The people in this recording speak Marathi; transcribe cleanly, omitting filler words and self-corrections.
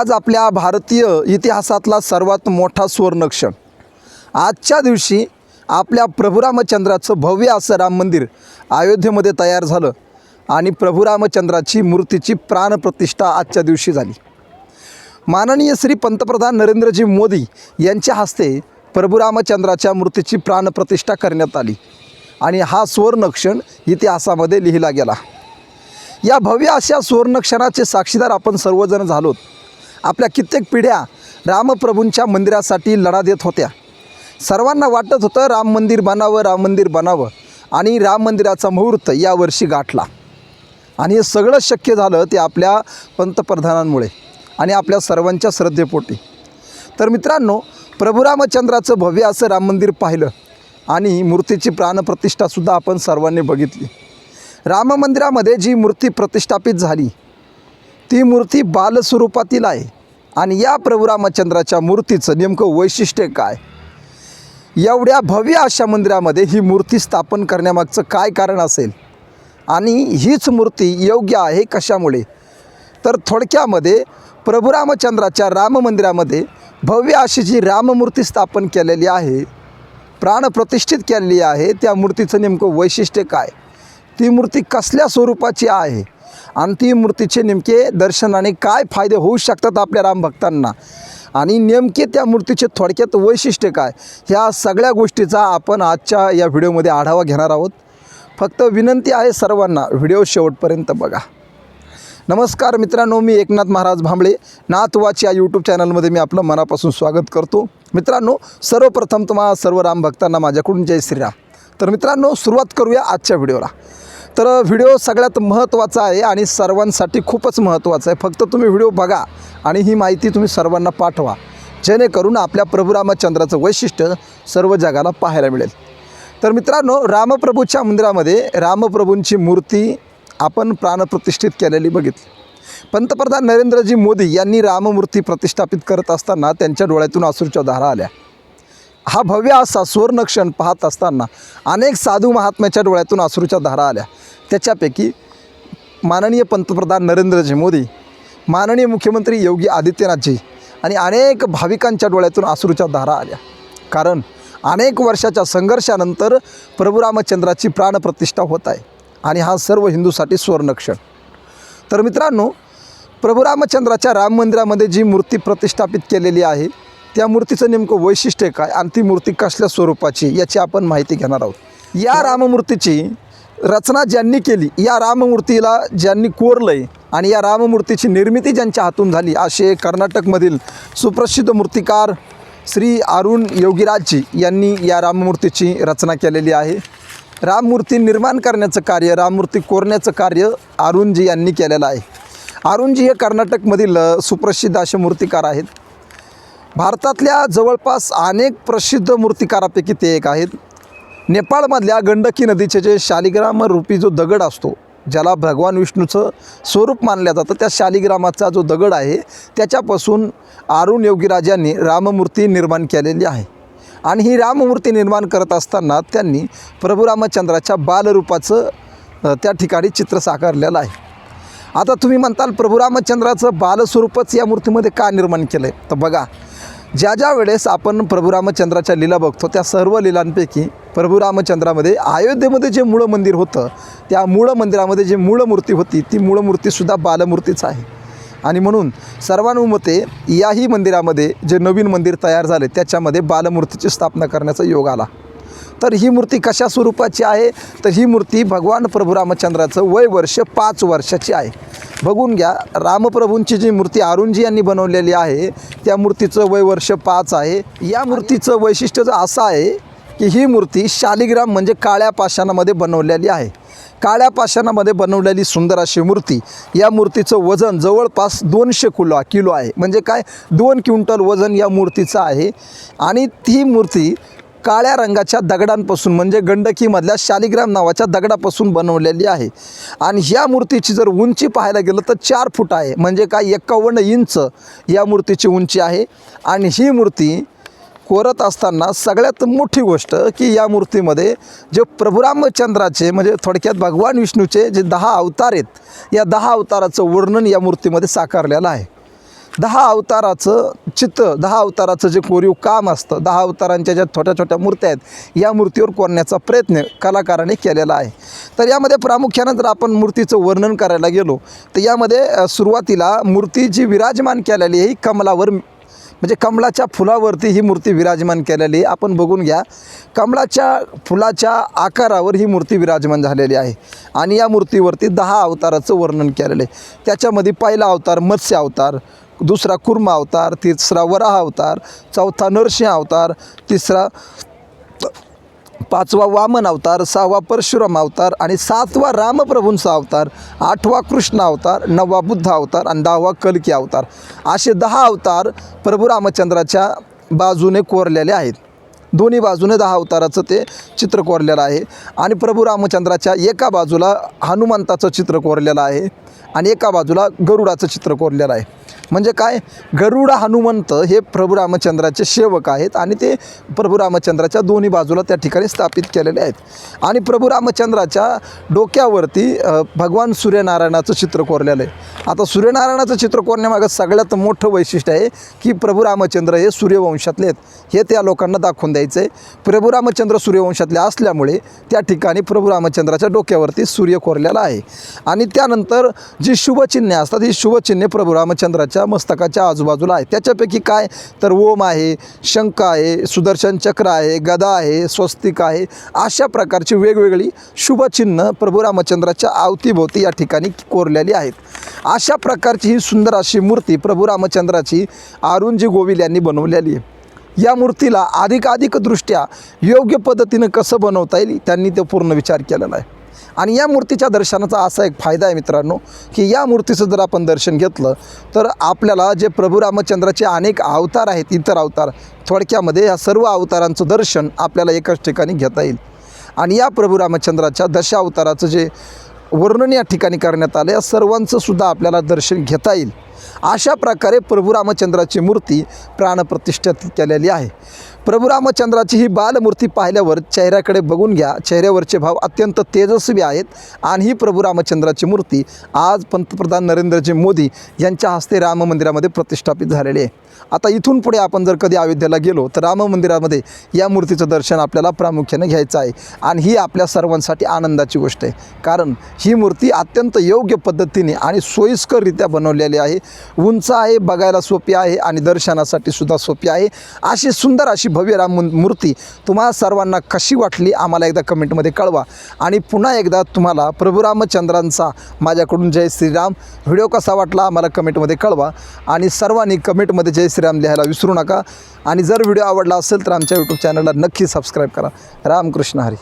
आज आपल्या भारतीय इतिहासातला सर्वात मोठा सुवर्णक्षण. आजच्या दिवशी आपल्या प्रभू रामचंद्राचं भव्य असं राम मंदिर अयोध्येमध्ये तयार झालं आणि प्रभू रामचंद्राची मूर्तीची प्राणप्रतिष्ठा आजच्या दिवशी झाली. माननीय श्री पंतप्रधान नरेंद्रजी मोदी यांच्या हस्ते प्रभू रामचंद्राच्या मूर्तीची प्राणप्रतिष्ठा करण्यात आली आणि हा सुवर्णक्षण इतिहासामध्ये लिहिला गेला. या भव्य अशा सुवर्णक्षणाचे साक्षीदार आपण सर्वजण झालोत. आपल्या कित्येक पिढ्या रामप्रभूंच्या मंदिरासाठी लढा देत होत्या. सर्वांना वाटत होतं राम मंदिर बनावं, राम मंदिर बनावं आणि राम मंदिराचा मुहूर्त यावर्षी गाठला. आणि हे सगळं शक्य झालं ते आपल्या पंतप्रधानांमुळे आणि आपल्या सर्वांच्या श्रद्धेपोटी. तर मित्रांनो, प्रभू रामचंद्राचं भव्य असं राम मंदिर पाहिलं आणि मूर्तीची प्राणप्रतिष्ठासुद्धा आपण सर्वांनी बघितली. राम मंदिरामध्ये जी मूर्ती प्रतिष्ठापित झाली ती मूर्ती बालस्वरूपातील आहे. आणि या प्रभू रामचंद्राच्या मूर्तीचं नेमकं वैशिष्ट्य काय, एवढ्या भव्य अशा मंदिरामध्ये ही मूर्ती स्थापन करण्यामागचं काय कारण असेल आणि हीच मूर्ती योग्य आहे कशामुळे, तर थोडक्यामध्ये प्रभू रामचंद्राच्या राम मंदिरामध्ये भव्य अशी जी राममूर्ती स्थापन केलेली आहे, प्राणप्रतिष्ठित केलेली आहे, त्या मूर्तीचं नेमकं वैशिष्ट्य काय, ती मूर्ती कसल्या स्वरूपाची आहे आणि ती मूर्तीचे नेमके दर्शनाने काय फायदे होऊ शकतात आपल्या रामभक्तांना आणि नेमके त्या मूर्तीचे थोडक्यात वैशिष्ट्य काय, ह्या सगळ्या गोष्टीचा आपण आजच्या या व्हिडिओमध्ये आढावा घेणार आहोत. फक्त विनंती आहे सर्वांना व्हिडिओ शेवटपर्यंत बघा. नमस्कार मित्रांनो, मी एकनाथ महाराज भांबळे नाथवाच या यूट्यूब चॅनलमध्ये मी आपलं मनापासून स्वागत करतो. मित्रांनो, सर्वप्रथम तुम्हाला सर्व रामभक्तांना माझ्याकडून जय श्रीराम. तर मित्रांनो, सुरुवात करूया आजच्या व्हिडिओला. तर व्हिडिओ सगळ्यात महत्त्वाचा आहे आणि सर्वांसाठी खूपच महत्त्वाचा आहे. फक्त तुम्ही व्हिडिओ बघा आणि ही माहिती तुम्ही सर्वांना पाठवा, जेणेकरून आपल्या प्रभू रामचंद्राचं वैशिष्ट्य सर्व जगाला पाहायला मिळेल. तर मित्रांनो, रामप्रभूच्या मंदिरामध्ये रामप्रभूंची मूर्ती आपण प्राणप्रतिष्ठित केलेली बघितली. पंतप्रधान नरेंद्रजी मोदी यांनी राममूर्ती प्रतिष्ठापित करत असताना त्यांच्या डोळ्यातून अश्रूच्या धारा आल्या. हा भव्य असा सुवर्णक्षण पाहत असताना अनेक साधू महात्म्याच्या डोळ्यातून अश्रूच्या धारा आल्या. त्याच्यापैकी माननीय पंतप्रधान नरेंद्रजी मोदी, माननीय मुख्यमंत्री योगी आदित्यनाथजी आणि अनेक भाविकांच्या डोळ्यातून अश्रूच्या धारा आल्या. कारण अनेक वर्षाच्या संघर्षानंतर प्रभू रामचंद्राची प्राणप्रतिष्ठा होत आहे आणि हा सर्व हिंदूसाठी सुवर्णक्षण. तर मित्रांनो, प्रभू रामचंद्राच्या राम मंदिरामध्ये जी मूर्ती प्रतिष्ठापित केलेली आहे त्या मूर्तीचं नेमकं वैशिष्ट्य काय आणि ती मूर्ती कसल्या स्वरूपाची याची आपण माहिती घेणार आहोत. या राममूर्तीची रचना ज्यांनी केली, या राममूर्तीला ज्यांनी कोरलं आहे आणि या राममूर्तीची निर्मिती ज्यांच्या हातून झाली असे कर्नाटकमधील सुप्रसिद्ध मूर्तिकार श्री अरुण योगीराजजी यांनी या राममूर्तीची रचना केलेली आहे. राममूर्ती निर्माण करण्याचं कार्य, राममूर्ती कोरण्याचं कार्य अरुणजी यांनी केलेलं आहे. अरुणजी हे कर्नाटकमधील सुप्रसिद्ध असे मूर्तिकार आहेत. भारतातल्या जवळपास अनेक प्रसिद्ध मूर्तिकारापैकी ते एक आहेत. नेपाळमधल्या गंडकी नदीचे जे शालिग्राम रूपी जो दगड असतो, ज्याला भगवान विष्णूचं स्वरूप मानलं जातं, त्या शालिग्रामाचा जो दगड आहे त्याच्यापासून अरुण योगीराज यांनी राममूर्ती निर्माण केलेली आहे. आणि ही राममूर्ती निर्माण करत असताना त्यांनी प्रभू रामचंद्राच्या बालरूपाचं त्या ठिकाणी चित्र साकारलेलं आहे. आता तुम्ही म्हणताल प्रभू रामचंद्राचं बालस्वरूपच या मूर्तीमध्ये का निर्माण केलं आहे, तर बघा, ज्या वेळेस आपण प्रभू रामचंद्राच्या लीला बघतो त्या सर्व लीलांपैकी प्रभू रामचंद्रामध्ये अयोध्येमध्ये जे मूळ मंदिर होतं त्या मूळ मंदिरामध्ये जी मूळ मूर्ती होती ती मूळ मूर्तीसुद्धा बालमूर्तीच आहे. आणि म्हणून सर्वानुमते याही मंदिरामध्ये जे नवीन मंदिर तयार झाले त्याच्यामध्ये बालमूर्तीची स्थापना करण्याचा योग आला. तर ही मूर्ती कशा स्वरूपाची आहे, तर ही मूर्ती भगवान प्रभू रामचंद्राचं वय वर्ष 5 वर्षाची आहे. बघून घ्या, रामप्रभूंची जी मूर्ती अरुणजी यांनी बनवलेली आहे त्या मूर्तीचं वय वर्ष 5 आहे. या मूर्तीचं वैशिष्ट्य असं आहे की ही मूर्ती शालिग्राम म्हणजे काळ्या पाषाणामध्ये बनवलेली आहे. काळ्या पाषाणामध्ये बनवलेली सुंदर अशी मूर्ती, या मूर्तीचं वजन जवळपास 200 किलो आहे. म्हणजे काय, 2 क्विंटल वजन या मूर्तीचं आहे. आणि ती मूर्ती काळ्या रंगाच्या दगडांपासून म्हणजे गंडकीमधल्या शालिग्राम नावाच्या दगडापासून बनवलेली आहे. आणि ह्या मूर्तीची जर उंची पाहायला गेलं तर 4 फूट आहे. म्हणजे काय, 51 इंच या मूर्तीची उंची आहे. आणि ही मूर्ती कोरत असताना सगळ्यात मोठी गोष्ट की या मूर्तीमध्ये जे प्रभू रामचंद्राचे म्हणजे थोडक्यात भगवान विष्णूचे जे 10 अवतार आहेत, या 10 अवताराचं वर्णन या मूर्तीमध्ये साकारलेलं आहे. 10 अवताराचं चित्र, 10 अवताराचं जे कोरीव काम असतं, 10 अवतारांच्या ज्या छोट्या छोट्या मूर्त्या आहेत या मूर्तीवर कोरण्याचा प्रयत्न कलाकाराने केलेला आहे. तर यामध्ये प्रामुख्यानं जर आपण मूर्तीचं वर्णन करायला गेलो तर यामध्ये सुरुवातीला मूर्ती जी विराजमान केलेली आहे ही कमलावर, म्हणजे कमळाच्या फुलावरती ही मूर्ती विराजमान केलेली आहे. आपण बघून घ्या, कमळाच्या फुलाच्या आकारावर ही मूर्ती विराजमान झालेली आहे आणि या मूर्तीवरती 10 अवताराचं वर्णन केलेलं आहे. त्याच्यामध्ये पहिला अवतार मत्स्य अवतार, दुसरा कुर्मा अवतार, तिसरा वराह अवतार, चौथा नरसिंह अवतार, तिसरा 5वा वामन अवतार, 6वा परशुराम अवतार आणि 7वा रामप्रभूंचा अवतार, 8वा कृष्ण अवतार, 9वा बुद्ध अवतार आणि 10वा कल्की अवतार, असे 10 अवतार प्रभू रामचंद्राच्या बाजूने कोरलेले आहेत. दोन्ही बाजूने 10 अवताराचं ते चित्र कोरलेलं आहे आणि प्रभू रामचंद्राच्या एका बाजूला हनुमंताचं चित्र कोरलेलं आहे आणि एका बाजूला गरुडाचं चित्र कोरलेलं आहे. म्हणजे काय, गरुड हनुमंत हे प्रभू रामचंद्राचे सेवक आहेत आणि ते प्रभू रामचंद्राच्या दोन्ही बाजूला त्या ठिकाणी स्थापित केलेले आहेत. आणि प्रभू रामचंद्राच्या डोक्यावरती भगवान सूर्यनारायणाचं चित्र कोरलेलं आहे. आता सूर्यनारायणाचं चित्र कोरण्यामागं सगळ्यात मोठं वैशिष्ट्य आहे की प्रभू रामचंद्र हे सूर्यवंशातले आहेत हे त्या लोकांना दाखवून द्यायचं आहे. प्रभू रामचंद्र सूर्यवंशातले असल्यामुळे त्या ठिकाणी प्रभू रामचंद्राच्या डोक्यावरती सूर्य कोरलेला आहे. आणि त्यानंतर जी शुभचिन्हे असतात ही शुभचिन्हे प्रभू रामचंद्राच्या मस्तकाच्या आजूबाजूला आहे. त्याच्यापैकी काय तर ओम आहे, शंख आहे, सुदर्शन चक्र आहे, गदा आहे, स्वस्तिक आहे, अशा प्रकारची वेगवेगळी शुभचिन्ह प्रभू रामचंद्राच्या अवतीभोवती या ठिकाणी कोरलेली आहेत. अशा प्रकारची ही सुंदर अशी मूर्ती प्रभू रामचंद्राची अरुणजी गोविल यांनी बनवलेली आहे. या मूर्तीला अधिकाधिकदृष्ट्या योग्य पद्धतीनं कसं बनवता येईल त्यांनी तो पूर्ण विचार केलेला आहे. आणि या मूर्तीच्या दर्शनाचा असा एक फायदा आहे मित्रांनो की या मूर्तीचं जर आपण दर्शन घेतलं तर आपल्याला जे प्रभू रामचंद्राचे अनेक अवतार आहेत, इतर अवतार, थोडक्यामध्ये या सर्व अवतारांचं दर्शन आपल्याला एकाच ठिकाणी घेता येईल. आणि या प्रभू रामचंद्राच्या दशावताराचं जे वर्णन या ठिकाणी करण्यात आलं या सर्वांचं सुद्धा आपल्याला दर्शन घेता येईल. अशा प्रकारे प्रभू रामचंद्राची मूर्ती प्राणप्रतिष्ठित केलेली आहे. प्रभू रामचंद्राची ही बालमूर्ती पाहिल्यावर चेहऱ्याकडे बघून घ्या, चेहऱ्यावरचे भाव अत्यंत तेजस्वी आहेत. आणि ही प्रभू रामचंद्राची मूर्ती आज पंतप्रधान नरेंद्रजी मोदी यांच्या हस्ते राम मंदिरामध्ये प्रतिष्ठापित झालेली आहे. आता इथून पुढे आपण जर कधी अयोध्येला गेलो तर राम मंदिरामध्ये या मूर्तीचं दर्शन आपल्याला प्रामुख्याने घ्यायचं आहे. आणि ही आपल्या सर्वांसाठी आनंदाची गोष्ट आहे, कारण ही मूर्ती अत्यंत योग्य पद्धतीने आणि सोयीस्कररित्या बनवलेली आहे. उंच आहे, बघायला सोपी आहे आणि दर्शनासाठी सुद्धा सोपी आहे. अशी सुंदर अशी भव्य राम मूर्ती तुम्हाला सर्वांना कशी वाटली आम्हाला एकदा कमेंटमध्ये कळवा. आणि पुन्हा एकदा तुम्हाला प्रभू रामचंद्रांचा माझ्याकडून जय श्रीराम. व्हिडिओ कसा वाटला आम्हाला कमेंटमध्ये कळवा आणि सर्वांनी कमेंटमध्ये जय श्रीराम लिहायला विसरू नका. आणि जर व्हिडिओ आवडला असेल तर आमच्या यूट्यूब चॅनलला नक्की सबस्क्राईब करा. रामकृष्ण हरी.